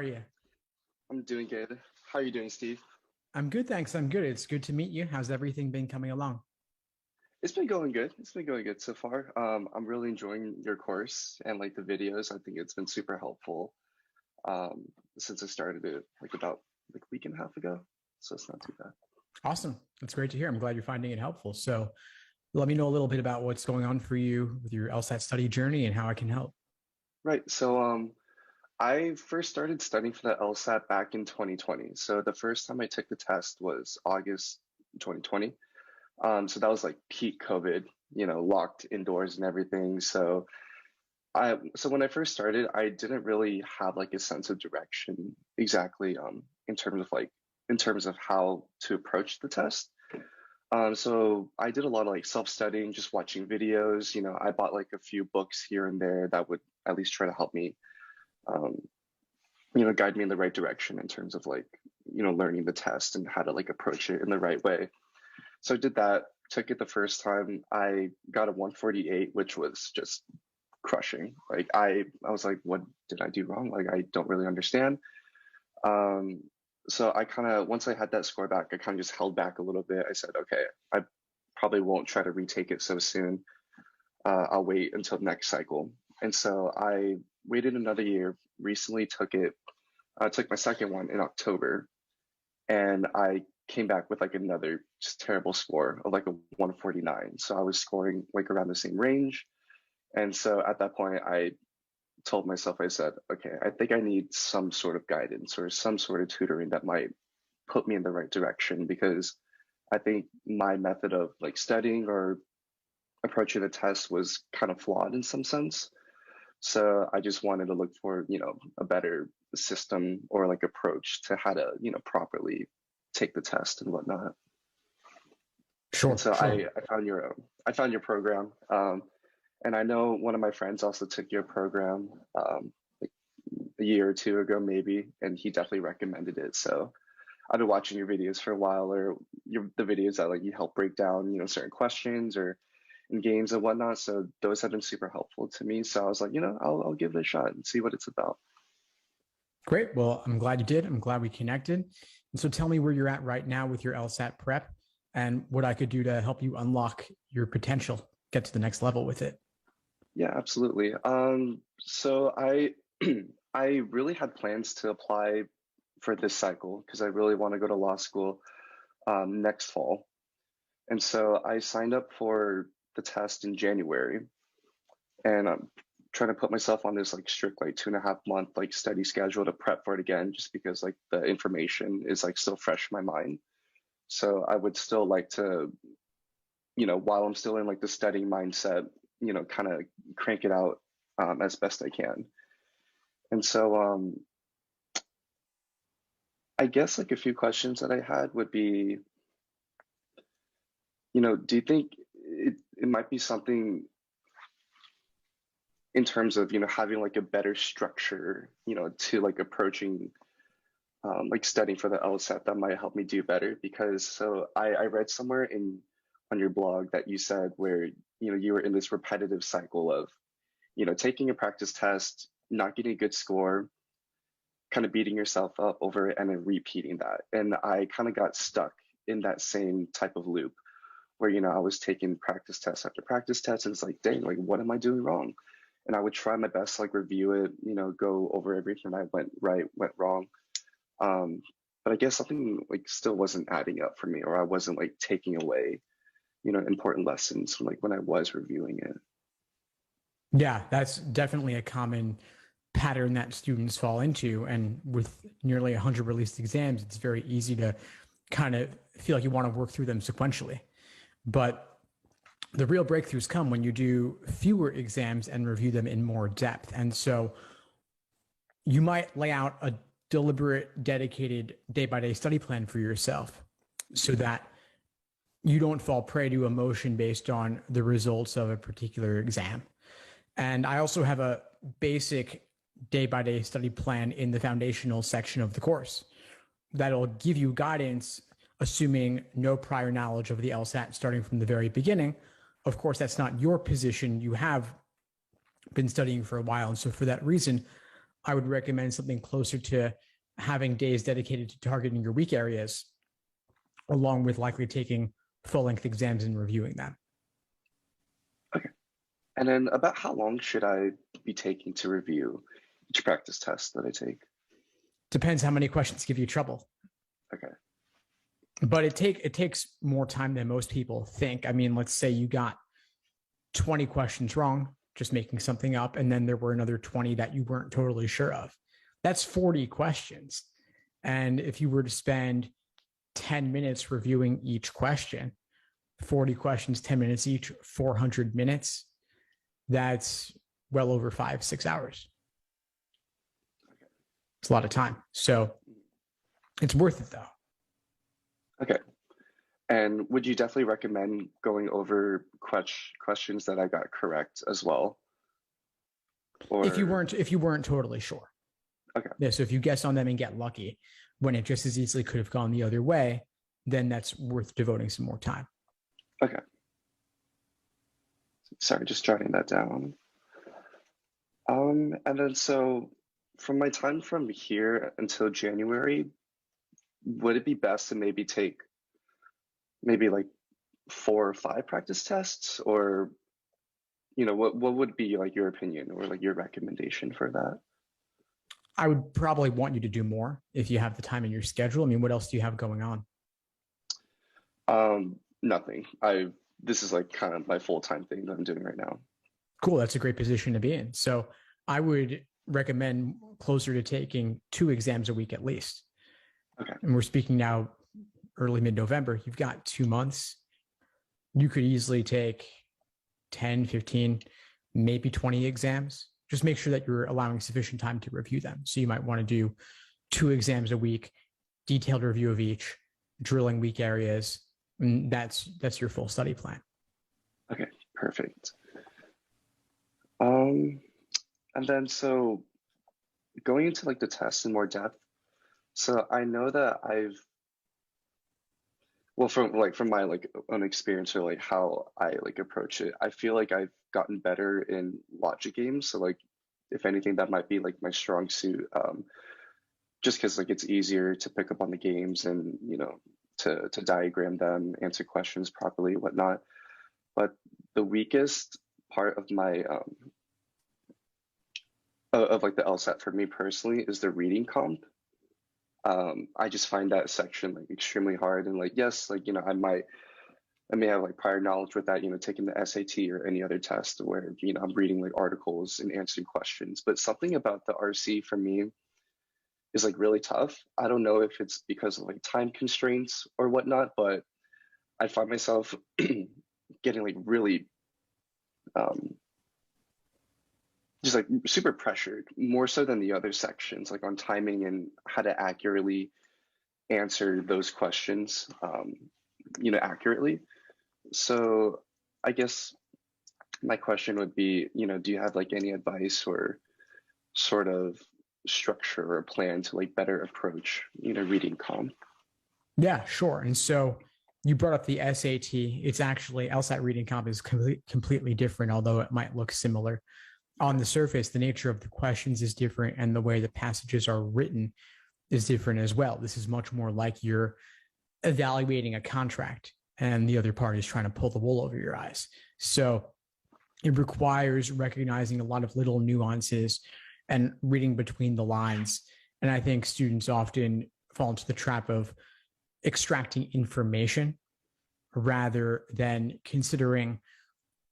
you? I'm doing good. How are you doing, Steve? I'm good, thanks. I'm good. It's good to meet you. How's everything been coming along? It's been going good. It's been going good so far. I'm really enjoying your course and like the videos. I think it's been super helpful since I started it like about like a week and a half ago. So it's not too bad. Awesome. That's great to hear. I'm glad you're finding it helpful. So let me know a little bit about what's going on for you with your LSAT study journey and how I can help. Right. I first started studying for the LSAT back in 2020. So the first time I took the test was August 2020. So that was like peak COVID, locked indoors and everything. So when I first started, I didn't really have like a sense of direction exactly in terms of how to approach the test. So I did a lot of like self-studying, just watching videos. I bought like a few books here and there that would at least try to help me, um, guide me in the right direction in terms of like, learning the test and how to like approach it in the right way. So I did that, took it the first time. I got a 148, which was just crushing. Like I was like, what did I do wrong? Like I don't really understand. Um, so I kind of once I had that score back, I kind of just held back a little bit. I said, okay, I probably won't try to retake it so soon. I'll wait until next cycle. And so I waited another year. Recently took it. I took my second one in October, and I came back with like another just terrible score of like a 149. So I was scoring like around the same range. And so at that point, I told myself, I said, okay, I think I need some sort of guidance or some sort of tutoring that might put me in the right direction because I think my method of like studying or approaching the test was kind of flawed in some sense. So I just wanted to look for, a better system or like approach to how to, properly take the test and whatnot. And Sure, so sure. I found your program. And I know one of my friends also took your program like a year or two ago, maybe, and he definitely recommended it. So I've been watching your videos for a while, or the videos that like you help break down, certain questions or in games and whatnot. So those have been super helpful to me. So I was like, I'll give it a shot and see what it's about. Great. Well, I'm glad you did. I'm glad we connected. And so tell me where you're at right now with your LSAT prep and what I could do to help you unlock your potential, get to the next level with it. Yeah, absolutely. So I I really had plans to apply for this cycle because I really want to go to law school next fall. And so I signed up for the test in January, and I'm trying to put myself on this like strict like 2.5 month like study schedule to prep for it again, just because like the information is like still fresh in my mind. So I would still like to, while I'm still in like the studying mindset, kind of crank it out as best I can. And so I guess like a few questions that I had would be, do you think it might be something in terms of, having like a better structure, to like approaching like studying for the LSAT that might help me do better? Because I read somewhere in on your blog that you said where, you were in this repetitive cycle of, taking a practice test, not getting a good score, kind of beating yourself up over it and then repeating that. And I kind of got stuck in that same type of loop where, I was taking practice test after practice test and it's like, dang, like what am I doing wrong? And I would try my best to like review it, go over everything I went right, went wrong. Um, but I guess something like still wasn't adding up for me, or I wasn't like taking away, important lessons from like when I was reviewing it. Yeah, that's definitely a common pattern that students fall into. And with nearly 100 released exams, it's very easy to kind of feel like you want to work through them sequentially. But the real breakthroughs come when you do fewer exams and review them in more depth. And so you might lay out a deliberate, dedicated day by day study plan for yourself so that you don't fall prey to emotion based on the results of a particular exam. And I also have a basic day by day study plan in the foundational section of the course that'll give you guidance, assuming no prior knowledge of the LSAT starting from the very beginning. Of course, that's not your position. You have been studying for a while. And so for that reason, I would recommend something closer to having days dedicated to targeting your weak areas, along with likely taking full length exams and reviewing them. Okay. And then about how long should I be taking to review each practice test that I take? Depends how many questions give you trouble. Okay. But it takes more time than most people think. I mean, let's say you got 20 questions wrong, just making something up, and then there were another 20 that you weren't totally sure of. That's 40 questions. And if you were to spend 10 minutes reviewing each question, 40 questions, 10 minutes each, 400 minutes, that's well over 5, 6 hours. It's a lot of time. So it's worth it though. Okay. And would you definitely recommend going over questions that I got correct as well? Or If you weren't totally sure. okay. Yeah, so if you guess on them and get lucky when it just as easily could have gone the other way, then that's worth devoting some more time. Okay. Sorry, just jotting that down. And then so from my time from here until January, would it be best to maybe take maybe like 4 or 5 practice tests, or what would be like your opinion or like your recommendation for that? I would probably want you to do more if you have the time in your schedule. I mean, what else do you have going on? Nothing. This is like kind of my full-time thing that I'm doing right now. Cool. That's a great position to be in. So I would recommend closer to taking 2 exams a week at least. Okay. And we're speaking now early mid-November. You've got 2 months. You could easily take 10, 15, maybe 20 exams. Just make sure that you're allowing sufficient time to review them. So you might want to do 2 exams a week, detailed review of each, drilling weak areas. And that's your full study plan. Okay, perfect. And then so going into like the tests in more depth. So I know that from my like own experience or like how I like approach it, I feel like I've gotten better in logic games. So like if anything, that might be like my strong suit. Just because like it's easier to pick up on the games and to diagram them, answer questions properly, whatnot. But the weakest part of my of like the LSAT for me personally is the reading comp. I just find that section like extremely hard, and like yes, like I may have like prior knowledge with that, taking the SAT or any other test where I'm reading like articles and answering questions, but something about the RC for me is like really tough. I don't know if it's because of like time constraints or whatnot, but I find myself getting like really just like super pressured, more so than the other sections, like on timing and how to accurately answer those questions, accurately. So I guess my question would be, do you have like any advice or sort of structure or plan to like better approach, reading comp? Yeah, sure. And so you brought up the SAT. It's actually LSAT reading comp is completely different, although it might look similar. On the surface, the nature of the questions is different and the way the passages are written is different as well. This is much more like you're evaluating a contract and the other party is trying to pull the wool over your eyes. So it requires recognizing a lot of little nuances and reading between the lines. And I think students often fall into the trap of extracting information rather than considering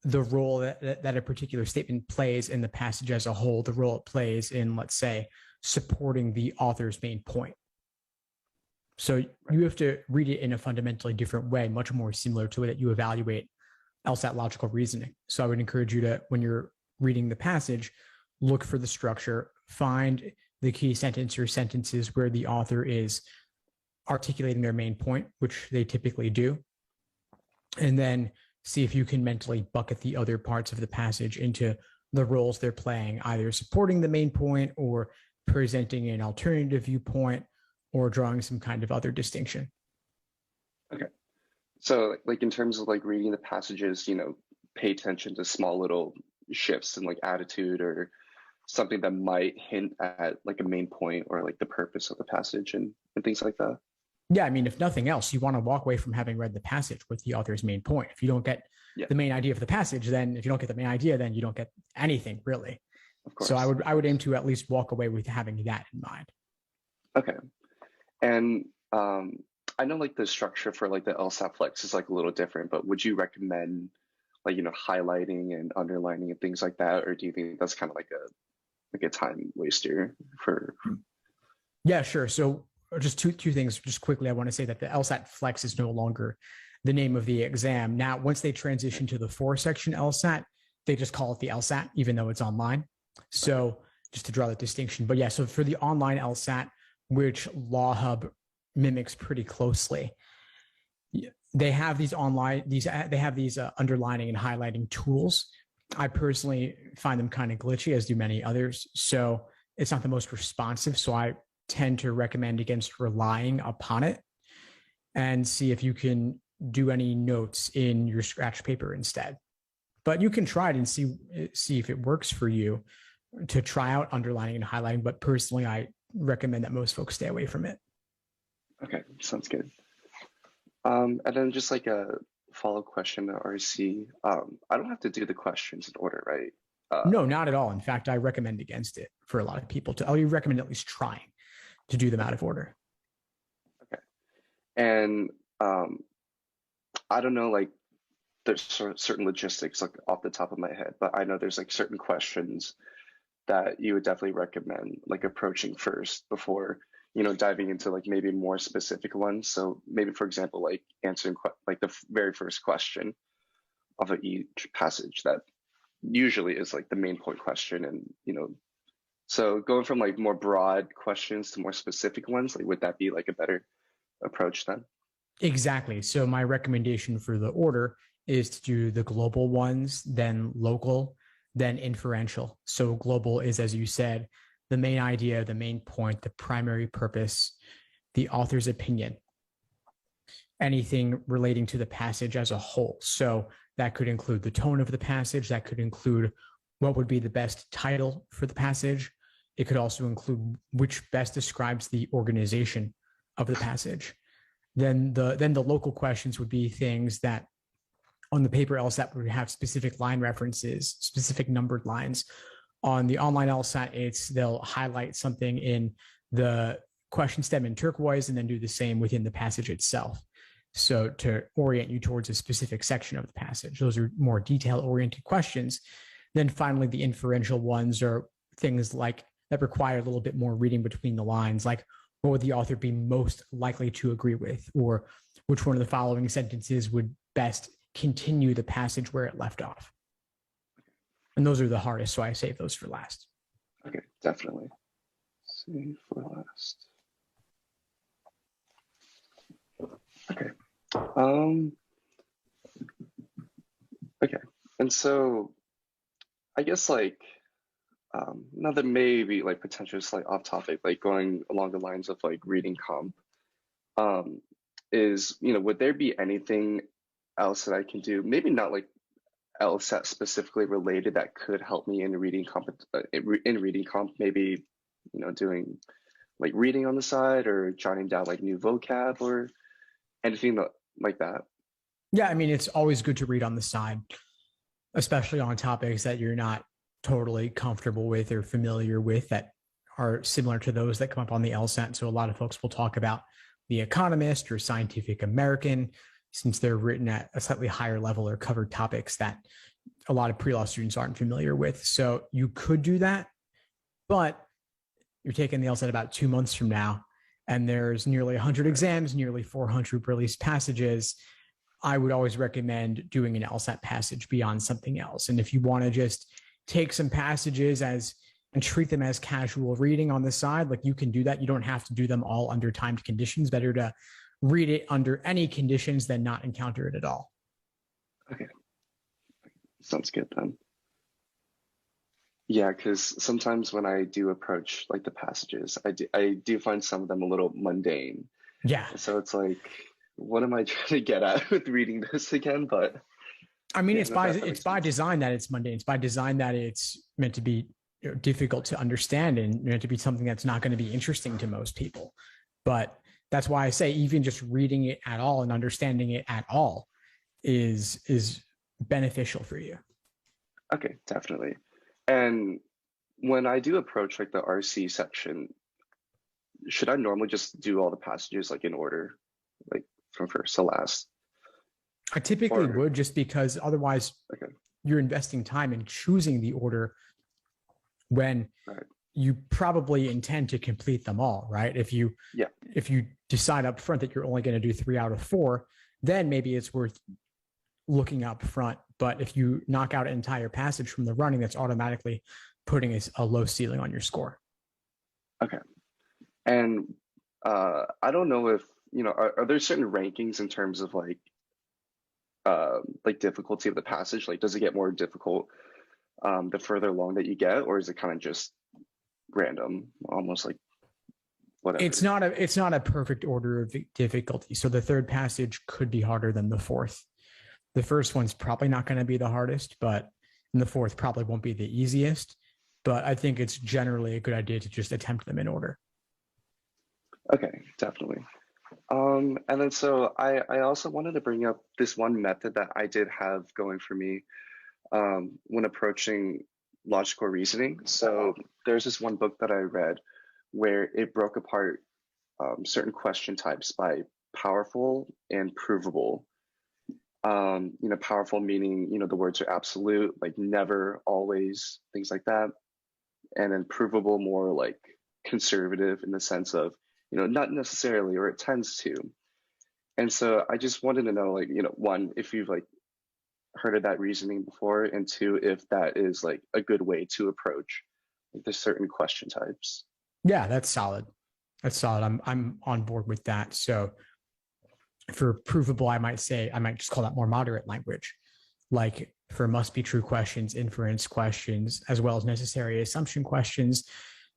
the role that a particular statement plays in the passage as a whole, the role it plays in, let's say, supporting the author's main point. So you have to read it in a fundamentally different way, much more similar to that you evaluate LSAT logical reasoning. So I would encourage you to, when you're reading the passage, look for the structure, find the key sentence or sentences where the author is articulating their main point, which they typically do, and then see if you can mentally bucket the other parts of the passage into the roles they're playing, either supporting the main point or presenting an alternative viewpoint or drawing some kind of other distinction. Okay. So like in terms of like reading the passages, pay attention to small little shifts in like attitude or something that might hint at like a main point or like the purpose of the passage and things like that. Yeah, I mean, if nothing else, you want to walk away from having read the passage with the author's main point. If you don't get Yeah, the main idea of the passage, then if you don't get the main idea, then you don't get anything really. of So I course, would of I would aim course. to at least walk away with having that in mind. Okay. And I know like the structure for like the LSAT Flex is like a little different, but would you recommend like, highlighting and underlining and things like that? Or do you think that's kind of like a time waster for Yeah, sure. So just two things, just quickly. I want to say that the LSAT Flex is no longer the name of the exam. Now, once they transition to the 4-section LSAT, they just call it the LSAT, even though it's online. okay. So just to draw the distinction. But yeah, so for the online LSAT, which Law Hub mimics pretty closely, they have these online they have these underlining and highlighting tools. I personally find them kind of glitchy, as do many others. So it's not the most responsive. So I tend to recommend against relying upon it, and see if you can do any notes in your scratch paper instead. But you can try it and see if it works for you to try out underlining and highlighting. But personally, I recommend that most folks stay away from it. Okay, sounds good. And then just like a follow-up question to RC. I don't have to do the questions in order, right? No, not at all. In fact, I recommend against it for a lot of people. I would recommend at least trying to do them out Okay, of order. okay. And I don't know, like there's certain logistics like off the top of my head, but I know there's like certain questions that you would definitely recommend like approaching first before diving into like maybe more specific ones. So maybe for example like answering like the very first question of each passage that usually is like the main point question, and so going from like more broad questions to more specific ones, like would that be like a better approach then? Exactly. So my recommendation for the order is to do the global ones, then local, then inferential. So global is, as you said, the main idea, the main point, the primary purpose, the author's opinion, anything relating to the passage as a whole. So that could include the tone of the passage, that could include what would be the best title for the passage. It could also include which best describes the organization of the passage. Then the local questions would be things that on the paper LSAT would have specific line references, specific numbered lines. On the online LSAT, they'll highlight something in the question stem in turquoise and then do the same within the passage itself. So to orient you towards a specific section of the passage, those are more detail-oriented questions. Then finally, the inferential ones are things like that require a little bit more reading between the lines, like what would the author be most likely to agree with, or which one of the following sentences would best continue the passage where it left off. And those are the hardest, so I save those for last. Okay, definitely. Save for last. Okay. Um, okay. And so I guess like now that may be like potentially slight off topic, like going along the lines of like reading comp, is would there be anything else that I can do? Maybe not like LSAT specifically related that could help me in reading comp in reading comp. Maybe doing like reading on the side or jotting down like new vocab or anything like that. Yeah, I mean, it's always good to read on the side, especially on topics that you're not totally comfortable with or familiar with that are similar to those that come up on the LSAT. So a lot of folks will talk about The Economist or Scientific American, since they're written at a slightly higher level or covered topics that a lot of pre-law students aren't familiar with. So you could do that, but you're taking the LSAT about 2 months from now, and there's nearly 100 Right. exams, nearly 400 released passages. I would always recommend doing an LSAT passage beyond something else. And if you want to just take some passages and treat them as casual reading on the side, like you can do that. You don't have to do them all under timed conditions. Better to read it under any conditions than not encounter it at all. Okay. Sounds good then. Yeah, because sometimes when I do approach like the passages, I do find some of them a little mundane. Yeah. So it's like, what am I trying to get at with reading this again? But I mean, yeah, it's no, by that it's makes by sense. design that it's mundane. It's by design that it's meant to be difficult to understand and to be something that's not going to be interesting to most people. But that's why I say even just reading it at all and understanding it at all is beneficial for you. Okay, definitely. And when I do approach like the RC section, should I normally just do all the passages like in order, like from first to last? I typically Or would, just because otherwise okay, you're investing time in choosing the order when right. you probably intend to complete them all, right? Yeah, If you decide up front that you're only going to do 3 out of 4, then maybe it's worth looking up front. But if you knock out an entire passage from the running, that's automatically putting a low ceiling on your score. okay. And I don't know if, are there certain rankings in terms of like difficulty of the passage? Like, does it get more difficult the further along that you get, or is it kind of just random, almost like It's whatever? not a it's not a perfect order of difficulty. So the third passage could be harder than the fourth. The first one's probably not going to be the hardest, but and the fourth probably won't be the easiest. But I think it's generally a good idea to just attempt them in order. Okay, definitely. And then so I also wanted to bring up this one method that I did have going for me when approaching logical reasoning. So there's this one book that I read where it broke apart certain question types by powerful and provable. Powerful meaning, the words are absolute, like never, always, things like that. And then provable, more like conservative in the sense of, not necessarily, or it tends to. And so I just wanted to know, like, one, if you've like heard of that reasoning before, and two, if that is like a good way to approach like the certain question types. Yeah, that's solid. That's solid. I'm on board with that. So for provable, I might just call that more moderate language. Like for must be true questions, inference questions, as well as necessary assumption questions,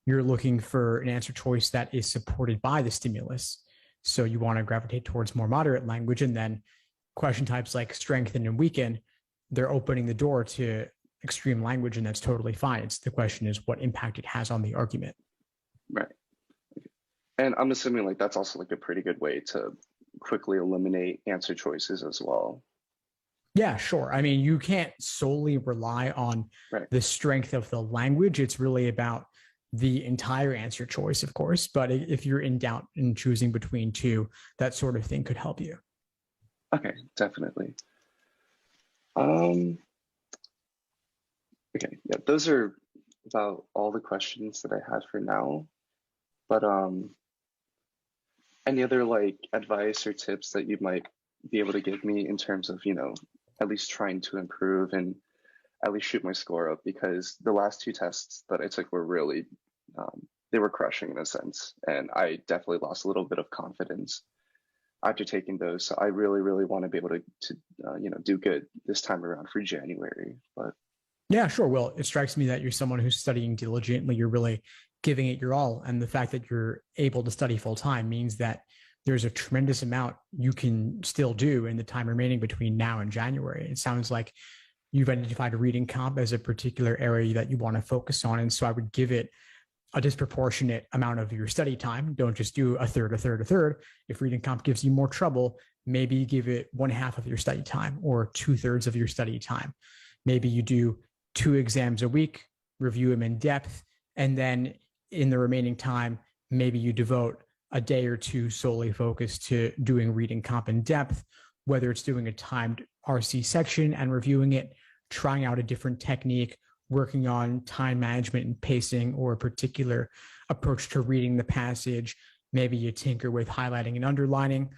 you're looking for an answer choice that is supported by the stimulus. So you want to gravitate towards more moderate language. And then question types like strengthen and weaken, they're opening the door to extreme language, and that's totally fine. It's the question is what impact it has on the argument. Right. And I'm assuming like that's also like a pretty good way to quickly eliminate answer choices as well. Yeah, sure. I mean, you can't solely rely on Right. the strength of the language. It's really about the entire answer choice, of course. But if you're in doubt in choosing between two, that sort of thing could help you. Okay, definitely. Um, okay, yeah, those are about all the questions that I had for now. But any other like advice or tips that you might be able to give me in terms of, at least trying to improve and at least shoot my score up, because the last two tests that I took were really, they were crushing in a sense, and I definitely lost a little bit of confidence after taking those. So I really, really want to be able to do good this time around for January. But Yeah, sure. Well, it strikes me that you're someone who's studying diligently. You're really giving it your all. And the fact that you're able to study full time means that there's a tremendous amount you can still do in the time remaining between now and January. It sounds like you've identified reading comp as a particular area that you want to focus on. And so I would give it a disproportionate amount of your study time. Don't just do a third, a third, a third. If reading comp gives you more trouble, maybe give it 1/2 of your study time or 2/3 of your study time. Maybe you do 2 exams a week, review them in depth, and then in the remaining time, maybe you devote a day or two solely focused to doing reading comp in depth, whether it's doing a timed RC section and reviewing it, trying out a different technique, working on time management and pacing, or a particular approach to reading the passage. Maybe you tinker with highlighting and underlining.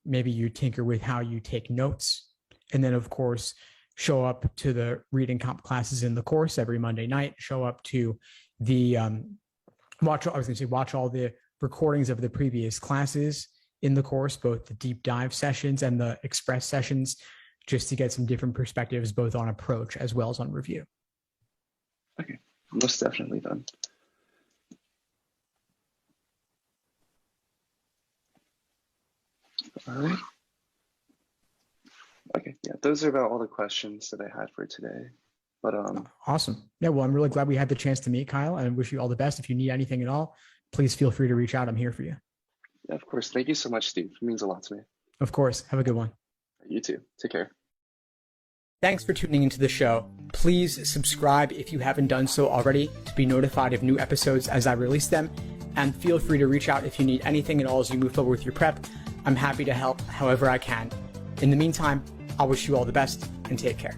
Maybe you tinker with how you take notes. And then, of course, show up to the reading comp classes in the course every Monday night, show up to the watch all the recordings of the previous classes in the course, both the deep dive sessions and the express sessions, just to get some different perspectives, both on approach as well as on review. okay, most definitely done. All right. Okay, yeah, those are about all the questions that I had for today. But Awesome. Yeah, well, I'm really glad we had the chance to meet, Kyle, and wish you all the best. If you need anything at all, please feel free to reach out. I'm here for you. yeah, of course. Thank you so much, Steve. It means a lot to me. Of course. Have a good one. You too. Take care. Thanks for tuning into the show. Please subscribe if you haven't done so already to be notified of new episodes as I release them. And feel free to reach out if you need anything at all as you move forward with your prep. I'm happy to help however I can. In the meantime, I'll wish you all the best and take care.